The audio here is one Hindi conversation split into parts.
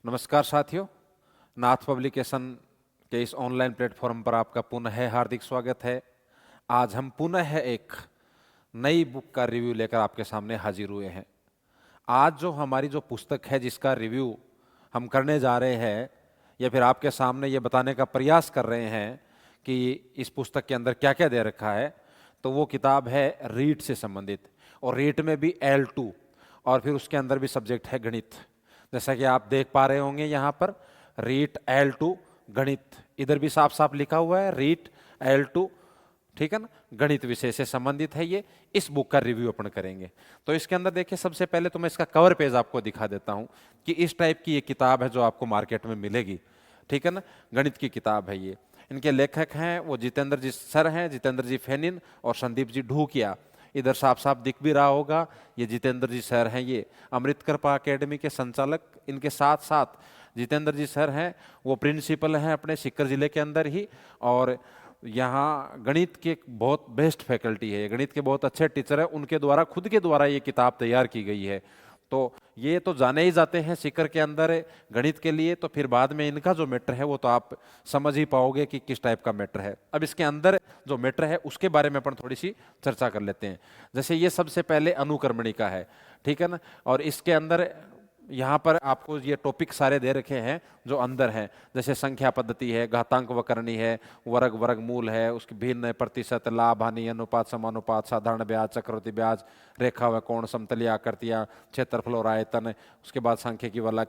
नमस्कार साथियों, नाथ पब्लिकेशन के इस ऑनलाइन प्लेटफॉर्म पर आपका पुनः हार्दिक स्वागत है। आज हम पुनः एक नई बुक का रिव्यू लेकर आपके सामने हाजिर हुए हैं। आज जो हमारी जो पुस्तक है जिसका रिव्यू हम करने जा रहे हैं या फिर आपके सामने ये बताने का प्रयास कर रहे हैं कि इस पुस्तक के अंदर क्या क्या दे रखा है, तो वो किताब है रीट से संबंधित। और रीट में भी L2 और फिर उसके अंदर भी सब्जेक्ट है गणित। जैसा कि आप देख पा रहे होंगे यहाँ पर रीट L2 गणित, इधर भी साफ साफ लिखा हुआ है रीट L2, ठीक है ना, गणित विषय से संबंधित है ये। इस बुक का रिव्यू अपन करेंगे। तो इसके अंदर देखिए, सबसे पहले तो मैं इसका कवर पेज आपको दिखा देता हूं कि इस टाइप की ये किताब है जो आपको मार्केट में मिलेगी, ठीक है ना। गणित की किताब है ये। इनके लेखक हैं वो जितेंद्र जी सर हैं, जितेंद्र जी फेनिन और संदीप जी ढूकिया। इधर साफ साफ दिख भी रहा होगा, ये जितेंद्र जी सर हैं, ये अमृत कृपा एकेडमी के संचालक। इनके साथ साथ जितेंद्र जी सर हैं, वो प्रिंसिपल हैं अपने सीकर जिले के अंदर ही, और यहाँ गणित की एक बहुत बेस्ट फैकल्टी है, गणित के बहुत अच्छे टीचर हैं, उनके द्वारा खुद के द्वारा ये किताब तैयार की गई है। तो ये तो जाने ही जाते हैं सीकर के अंदर गणित के लिए, तो फिर बाद में इनका जो मैटर है वो तो आप समझ ही पाओगे कि किस टाइप का मैटर है। अब इसके अंदर जो मैटर है उसके बारे में अपन थोड़ी सी चर्चा कर लेते हैं। जैसे ये सबसे पहले अनुक्रमणी का है, ठीक है ना, और इसके अंदर यहाँ पर आपको ये टॉपिक सारे दे रखे हैं जो अंदर हैं। जैसे संख्या पद्धति है, घातांक वक्रणी है, वर्ग वर्गमूल है, उसकी भिन्न प्रतिशत, लाभ हानि, अनुपात, समानुपात, साधारण ब्याज, चक्रवृद्धि ब्याज, रेखा व कोण, समतलीय आकृतियां, क्षेत्रफल और आयतन, उसके बाद सांख्यिकी वाला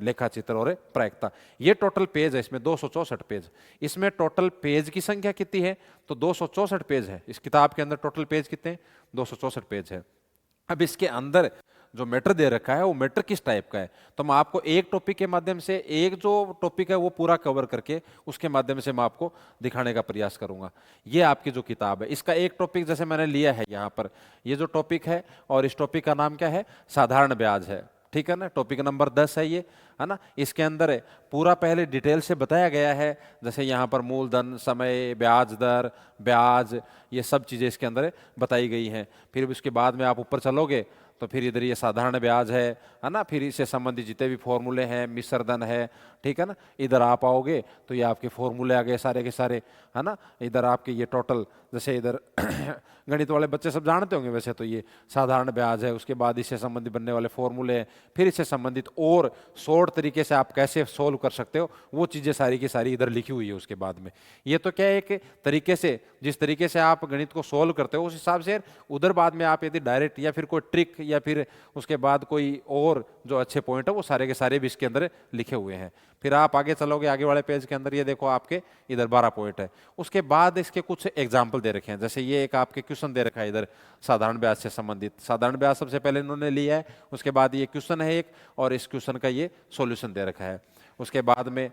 लेखा चित्र और प्रायिकता। ये टोटल पेज है, इसमें 264 पेज। इसमें टोटल पेज की संख्या कितनी है? तो 264 पेज है इस किताब के अंदर। टोटल पेज कितने? 264 पेज है। अब इसके अंदर जो मैटर दे रखा है वो मैटर किस टाइप का है, तो मैं आपको एक टॉपिक के माध्यम से, एक जो टॉपिक है वो पूरा कवर करके उसके माध्यम से मैं आपको दिखाने का प्रयास करूंगा। ये आपकी जो किताब है, इसका एक टॉपिक जैसे मैंने लिया है यहाँ पर, ये जो टॉपिक है, और इस टॉपिक का नाम क्या है? साधारण ब्याज है, ठीक है ना। टॉपिक नंबर 10 है ये, है ना। इसके अंदर पूरा पहले डिटेल से बताया गया है, जैसे यहाँ पर मूलधन, समय, ब्याज दर, ब्याज, ये सब चीज़ें इसके अंदर बताई गई हैं। फिर उसके बाद में आप ऊपर चलोगे तो फिर इधर ये साधारण ब्याज है ना। फिर इससे संबंधित जितने भी फॉर्मूले हैं, मिश्र धन है, ठीक है ना। इधर आप आओगे तो ये आपके फॉर्मूले आ गए सारे के सारे, है ना। इधर आपके ये टोटल, जैसे इधर गणित वाले बच्चे सब जानते होंगे वैसे तो, ये साधारण ब्याज है, उसके बाद इससे संबंधित बनने वाले फॉर्मूले हैं, फिर इससे संबंधित और शॉर्ट तरीके से आप कैसे सोल्व कर सकते हो, वो चीज़ें सारी की सारी इधर लिखी हुई है उसके बाद में। ये तो क्या है, एक तरीके से जिस तरीके से आप गणित को सोल्व करते हो उस हिसाब से उधर बाद में आप यदि डायरेक्ट या फिर कोई ट्रिक या फिर उसके बाद कोई और जो अच्छे पॉइंट है वो सारे के सारे भी इसके अंदर लिखे हुए हैं। फिर आप आगे चलोगे, आगे वाले पेज के अंदर ये देखो आपके इधर 12 पॉइंट है। उसके बाद इसके कुछ एग्जाम्पल दे रखे हैं, जैसे ये एक आपके क्वेश्चन दे रखा है इधर साधारण ब्याज से संबंधित। साधारण ब्याज सबसे पहले इन्होंने लिया है, उसके बाद ये क्वेश्चन है एक, और इस क्वेश्चन का ये सॉल्यूशन दे रखा है। उसके बाद में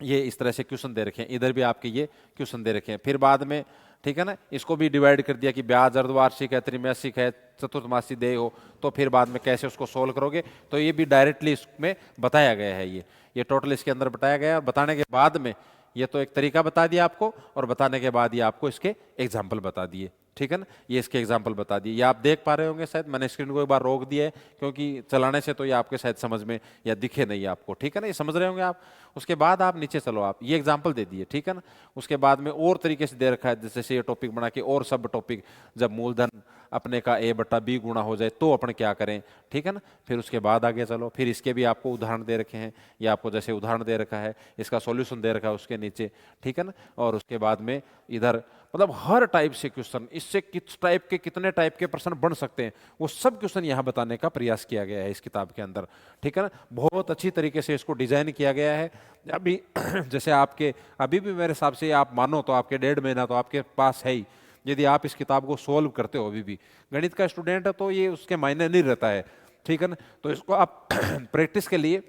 ये इस तरह से क्वेश्चन दे रखे हैं, इधर भी आपके ये क्वेश्चन दे रखे हैं। फिर बाद में, ठीक है ना, इसको भी डिवाइड कर दिया कि ब्याज अर्धवार्षिक है, त्रैमासिक है, चतुर्थमासी देय हो, तो फिर बाद में कैसे उसको सोल्व करोगे, तो ये भी डायरेक्टली इसमें बताया गया है। ये टोटल इसके अंदर बताया गया है। और बताने के बाद में ये तो एक तरीका बता दिया आपको, और बताने के बाद ये आपको इसके एग्जाम्पल बता दिए, ठीक है ना। ये इसके एग्जाम्पल बता दिए, ये आप देख पा रहे होंगे शायद। मैंने स्क्रीन को एक बार रोक दिया है क्योंकि चलाने से तो ये आपके शायद समझ में या दिखे नहीं आपको, ठीक है ना, ये समझ रहे होंगे आप। उसके बाद आप नीचे चलो, आप ये एग्जाम्पल दे दिए, ठीक है ना। उसके बाद में और तरीके से दे रखा है, जैसे ये टॉपिक बना के और सब टॉपिक, जब मूलधन अपने का A/B गुणा हो जाए तो अपन क्या करें, ठीक है ना। फिर उसके बाद आगे चलो, फिर इसके भी आपको उदाहरण दे रखे हैं, ये आपको जैसे उदाहरण दे रखा है, इसका सॉल्यूशन दे रखा है उसके नीचे, ठीक है ना। और उसके बाद में इधर मतलब हर टाइप से क्वेश्चन, इससे किस टाइप के कितने टाइप के प्रश्न बन सकते हैं, वो सब क्वेश्चन यहाँ बताने का प्रयास किया गया है इस किताब के अंदर, ठीक है ना। बहुत अच्छी तरीके से इसको डिजाइन किया गया है। अभी जैसे आपके अभी भी मेरे हिसाब से आप मानो तो आपके 1.5 महीना तो आपके पास है ही। यदि आप इस किताब को सोल्व करते हो, अभी भी गणित का स्टूडेंट है तो ये उसके मायने नहीं रहता है, ठीक है ना। तो इसको आप प्रैक्टिस के लिए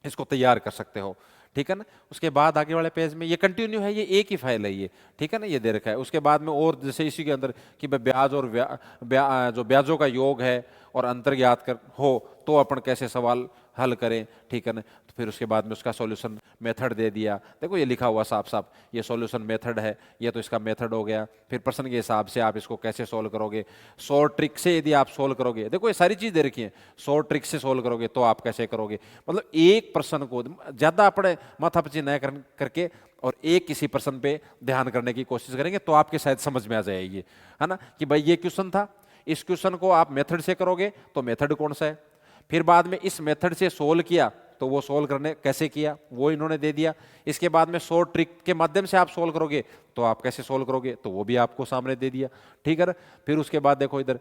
इसको तैयार कर सकते हो, ठीक है ना। उसके बाद आगे वाले पेज में ये कंटिन्यू है, ये एक ही फाइल है ये, ठीक है ना, ये दे रखा है। उसके बाद में और जैसे इसी के अंदर कि ब्याज और जो ब्याजों का योग है और अंतर ज्ञात कर हो तो अपन कैसे सवाल हल करें, ठीक है ना। तो फिर उसके बाद में उसका सॉल्यूशन मेथड दे दिया, देखो ये लिखा हुआ साफ साफ, ये सॉल्यूशन मेथड है, ये तो इसका मेथड हो गया। फिर प्रश्न के हिसाब से आप इसको कैसे सोल्व करोगे, शॉर्ट ट्रिक से यदि आप सोल्व करोगे, देखो ये सारी चीज दे रखी है, शॉर्ट ट्रिक से सोल्व करोगे तो आप कैसे करोगे। मतलब एक प्रश्न को ज्यादा अपने माथापच्ची न करके और एक किसी प्रश्न पे ध्यान करने की कोशिश करेंगे तो आपके शायद समझ में आ जाएगी, है ना, कि भाई ये क्वेश्चन था, इस क्वेश्चन को आप मेथड से करोगे तो मेथड कौन सा है, फिर बाद में इस मेथड से सोल्व किया तो वो सोल्व करने कैसे किया वो इन्होंने दे दिया, इसके बाद में शॉर्ट ट्रिक के माध्यम से आप सोल्व करोगे तो आप कैसे सोल्व करोगे तो वो भी आपको सामने दे दिया, ठीक है ना। फिर उसके बाद देखो इधर,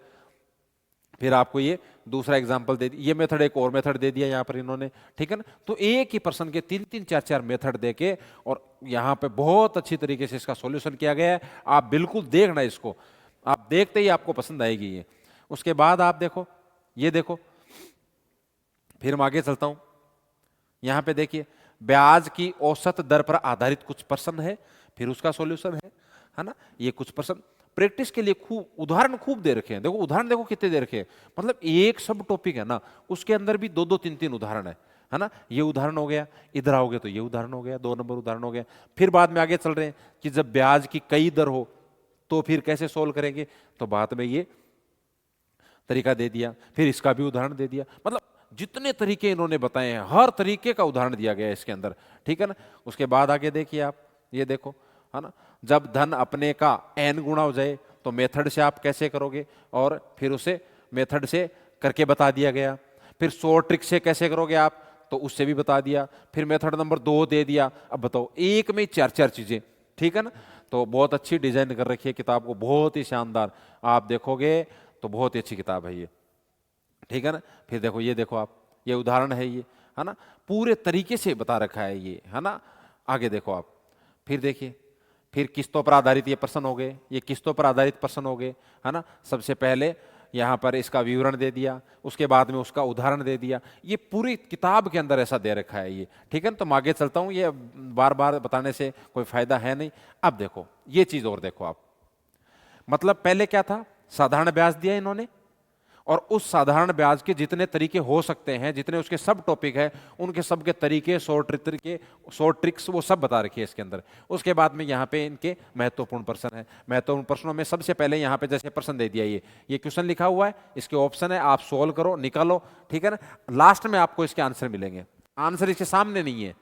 फिर आपको ये दूसरा एग्जांपल दे दिया, ये मेथड, एक और मेथड दे दिया यहाँ पर इन्होंने, ठीक है ना। तो एक ही प्रश्न के 3-3 4-4 मेथड देके और यहाँ पे बहुत अच्छी तरीके से इसका सॉल्यूशन किया गया है। आप बिल्कुल देखना इसको, आप देखते ही आपको पसंद आएगी ये। उसके बाद आप देखो, ये देखो, फिर मैं आगे चलता हूं, यहां पे देखिए ब्याज की औसत दर पर आधारित कुछ प्रश्न है, फिर उसका सॉल्यूशन है ना। ये कुछ प्रश्न प्रैक्टिस के लिए खूब उदाहरण खूब दे रखे हैं, देखो उदाहरण देखो कितने दे रखे हैं, मतलब एक सब टॉपिक है ना, उसके अंदर भी 2-2 3-3 उदाहरण है ना। ये उदाहरण हो गया, इधर आओगे तो ये उदाहरण हो गया, 2 नंबर उदाहरण हो गया। फिर बाद में आगे चल रहे हैं कि जब ब्याज की कई दर हो तो फिर कैसे सोल्व करेंगे, तो बाद में ये तरीका दे दिया, फिर इसका भी उदाहरण दे दिया। मतलब जितने तरीके इन्होंने बताए हैं हर तरीके का उदाहरण दिया गया है इसके अंदर, ठीक है ना। उसके बाद आगे देखिए आप, ये देखो, है ना, जब धन अपने का n गुना हो जाए तो मेथड से आप कैसे करोगे, और फिर उसे मेथड से करके बता दिया गया। फिर शॉर्ट ट्रिक से कैसे करोगे आप, तो उससे भी बता दिया। फिर मेथड नंबर 2 दे दिया। अब बताओ एक में 4-4 चीजें, ठीक है ना। तो बहुत अच्छी डिजाइन कर रखी है किताब को, बहुत ही शानदार, आप देखोगे तो बहुत ही अच्छी किताब है ये, ठीक है ना। फिर देखो, ये देखो आप, ये उदाहरण है ये, है ना, पूरे तरीके से बता रखा है ये, है ना। आगे देखो आप, फिर देखिए, फिर किस्तों पर आधारित ये प्रश्न हो गए, ये किस्तों पर आधारित प्रश्न हो गए, है ना। सबसे पहले यहाँ पर इसका विवरण दे दिया, उसके बाद में उसका उदाहरण दे दिया, ये पूरी किताब के अंदर ऐसा दे रखा है ये, ठीक है ना। तो मैं आगे चलता हूँ, ये बार बार बताने से कोई फायदा है नहीं। अब देखो ये चीज और देखो आप, मतलब पहले क्या था, साधारण ब्याज दिया इन्होंने, और उस साधारण ब्याज के जितने तरीके हो सकते हैं, जितने उसके सब टॉपिक है, उनके सब के तरीके, शॉर्ट ट्रिक्स वो सब बता रखी है इसके अंदर। उसके बाद में यहाँ पे इनके महत्वपूर्ण प्रश्न है, महत्वपूर्ण प्रश्नों में सबसे पहले यहाँ पे जैसे प्रश्न दे दिया, ये क्वेश्चन लिखा हुआ है, इसके ऑप्शन है, आप सोल्व करो, निकालो, ठीक है ना। लास्ट में आपको इसके आंसर मिलेंगे, आंसर इसके सामने नहीं है,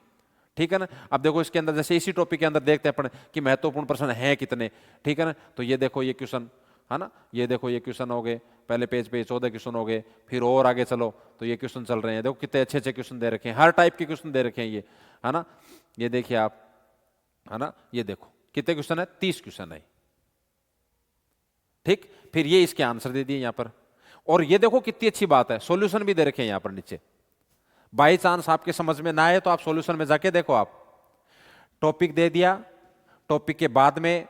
ठीक है ना। अब देखो इसके अंदर जैसे इसी टॉपिक के अंदर देखते हैं अपन कि महत्वपूर्ण प्रश्न है कितने, ठीक है ना। तो ये देखो ये क्वेश्चन, है ना, ये देखो ये क्वेश्चन हो गए, पहले पेज पे 14 क्वेश्चन हो गए। फिर और आगे चलो तो ये क्वेश्चन चल रहे हैं, देखो कितने अच्छे अच्छे क्वेश्चन दे रखे हैं, हर टाइप के क्वेश्चन दे रखे हैं ये, है ना। ये देखिए आप, है ना, ये देखो कितने क्वेश्चन है, 30 क्वेश्चन है, ठीक। फिर ये इसके आंसर दे दिए यहाँ पर, और ये देखो कितनी अच्छी बात है, सॉल्यूशन भी दे रखे हैं यहाँ पर नीचे। बाई चांस आपके समझ में ना आए तो आप सॉल्यूशन में जाके देखो, आप टॉपिक दे दिया, टॉपिक के बाद में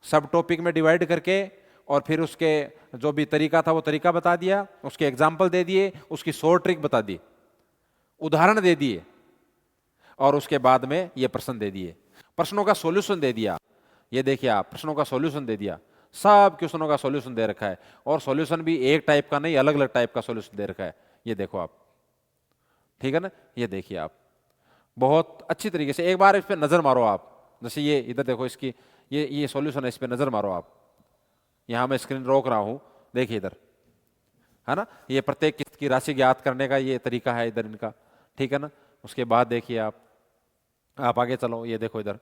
सब टॉपिक में डिवाइड करके और फिर उसके जो भी तरीका था वो तरीका बता दिया, उसके एग्जाम्पल दे दिए, उसकी शॉर्ट ट्रिक बता दी, उदाहरण दे दिए, और उसके बाद में ये प्रश्न दे दिए, प्रश्नों का सॉल्यूशन दे दिया। ये देखिए आप, प्रश्नों का सॉल्यूशन दे दिया, सब क्वेश्चनों का सॉल्यूशन दे रखा है, और सॉल्यूशन भी एक टाइप का नहीं, अलग अलग टाइप का सॉल्यूशन दे रखा है। ये देखो आप, ठीक है ना। ये देखिए आप, बहुत अच्छी तरीके से एक बार इस पर नजर मारो आप, जैसे ये इधर देखो, इसकी ये सॉल्यूशन है, इस पर नजर मारो आप। यहां मैं स्क्रीन रोक रहा हूं, देखिए इधर, है ना, ये प्रत्येक किस्त की राशि ज्ञात करने का ये तरीका है इधर इनका, ठीक है ना। उसके बाद देखिए आप आगे चलो, ये देखो इधर,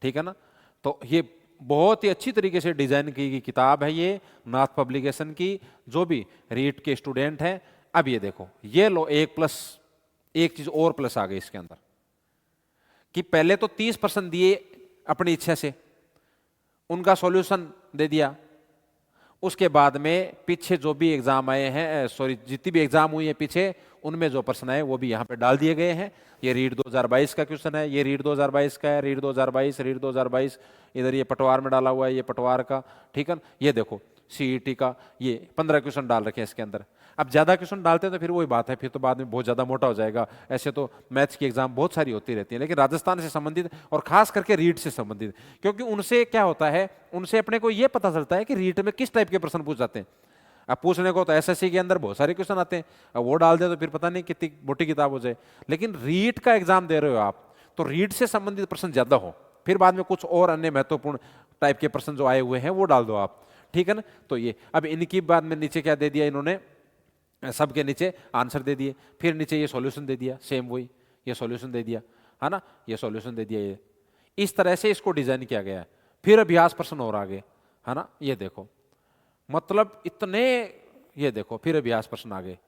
ठीक है ना। तो ये बहुत ही अच्छी तरीके से डिजाइन की गई किताब है ये, नाथ पब्लिकेशन की, जो भी रीट के स्टूडेंट हैं। अब ये देखो, ये लो एक चीज और प्लस आ गई इसके अंदर, कि पहले तो 30% दिए अपनी इच्छा से, उनका सॉल्यूशन दे दिया। उसके बाद में पीछे जो भी एग्जाम आए हैं, सॉरी जितनी भी एग्जाम हुई है पीछे, उनमें जो प्रश्न है वो भी यहाँ पे डाल दिए गए हैं। ये रीट 2022 का क्वेश्चन है, ये रीट 2022 का है, रीट 2022, रीट 2022, इधर ये पटवार में डाला हुआ है, ये पटवार का, ठीक है। ये देखो सीईटी का ये 15 क्वेश्चन डाल रखे हैं इसके अंदर। अब ज्यादा क्वेश्चन डालते हैं तो फिर वही बात है, फिर तो बाद में बहुत ज्यादा मोटा हो जाएगा। ऐसे तो मैथ्स की एग्जाम बहुत सारी होती रहती है, लेकिन राजस्थान से संबंधित और खास करके रीट से संबंधित, क्योंकि उनसे क्या होता है, उनसे अपने को ये पता चलता है कि रीट में किस टाइप के प्रश्न पूछ जाते हैं। अब पूछने को तो एसएससी के अंदर बहुत सारे क्वेश्चन आते हैं, अब वो डाल दे तो फिर पता नहीं कितनी मोटी किताब हो जाए। लेकिन रीट का एग्जाम दे रहे हो आप, तो रीट से संबंधित प्रश्न ज्यादा हो, फिर बाद में कुछ और अन्य महत्वपूर्ण टाइप के प्रश्न जो आए हुए हैं वो डाल दो आप, ठीक है ना। तो ये अब इनकी बाद में नीचे क्या दे दिया इन्होंने, सबके नीचे आंसर दे दिए, फिर नीचे ये सॉल्यूशन दे दिया, सेम वही ये सॉल्यूशन दे दिया, है ना, ये सॉल्यूशन दे दिया। ये इस तरह से इसको डिजाइन किया गया है। फिर अभ्यास प्रश्न और आगे, है ना, ये देखो, मतलब इतने, ये देखो फिर अभ्यास प्रश्न आगे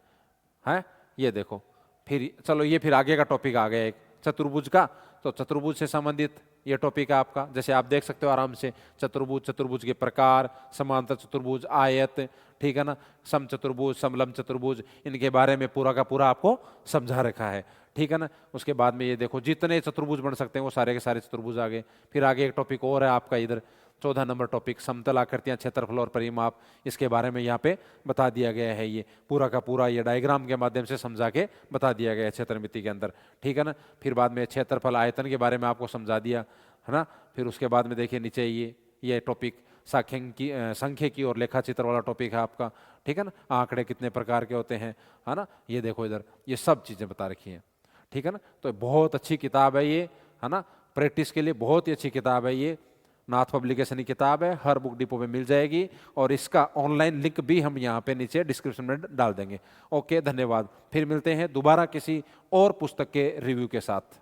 है, ये देखो फिर, चलो ये फिर आगे का टॉपिक आ गया एक चतुर्भुज का, तो चतुर्भुज से संबंधित ये टॉपिक है आपका, जैसे आप देख सकते हो आराम से, चतुर्भुज, चतुर्भुज के प्रकार, समांतर चतुर्भुज, आयत, ठीक है ना, सम चतुर्भुज, समलंब चतुर्भुज, इनके बारे में पूरा का पूरा आपको समझा रखा है, ठीक है ना। उसके बाद में ये देखो जितने चतुर्भुज बन सकते हैं वो सारे के सारे चतुर्भुज आगे। फिर आगे एक टॉपिक और है आपका इधर 14 नंबर टॉपिक, समतल आकृतियां, क्षेत्रफल और परिमाप, इसके बारे में यहाँ पे बता दिया गया है। ये पूरा का पूरा ये डायग्राम के माध्यम से समझा के बता दिया गया है क्षेत्रमिति के अंदर, ठीक है ना। फिर बाद में क्षेत्रफल आयतन के बारे में आपको समझा दिया, है ना। फिर उसके बाद में देखिए नीचे ये टॉपिक सांख्यिकी और लेखा चित्र वाला टॉपिक है आपका, ठीक है ना। आंकड़े कितने प्रकार के होते हैं, है ना, ये देखो इधर ये सब चीजें बता रखी हैं, ठीक है ना। तो बहुत अच्छी किताब है ये, है ना, प्रैक्टिस के लिए बहुत ही अच्छी किताब है ये। नाथ पब्लिकेशन की किताब है, हर बुक डिपो में मिल जाएगी, और इसका ऑनलाइन लिंक भी हम यहाँ पे नीचे डिस्क्रिप्शन में डाल देंगे। ओके, धन्यवाद। फिर मिलते हैं दोबारा किसी और पुस्तक के रिव्यू के साथ।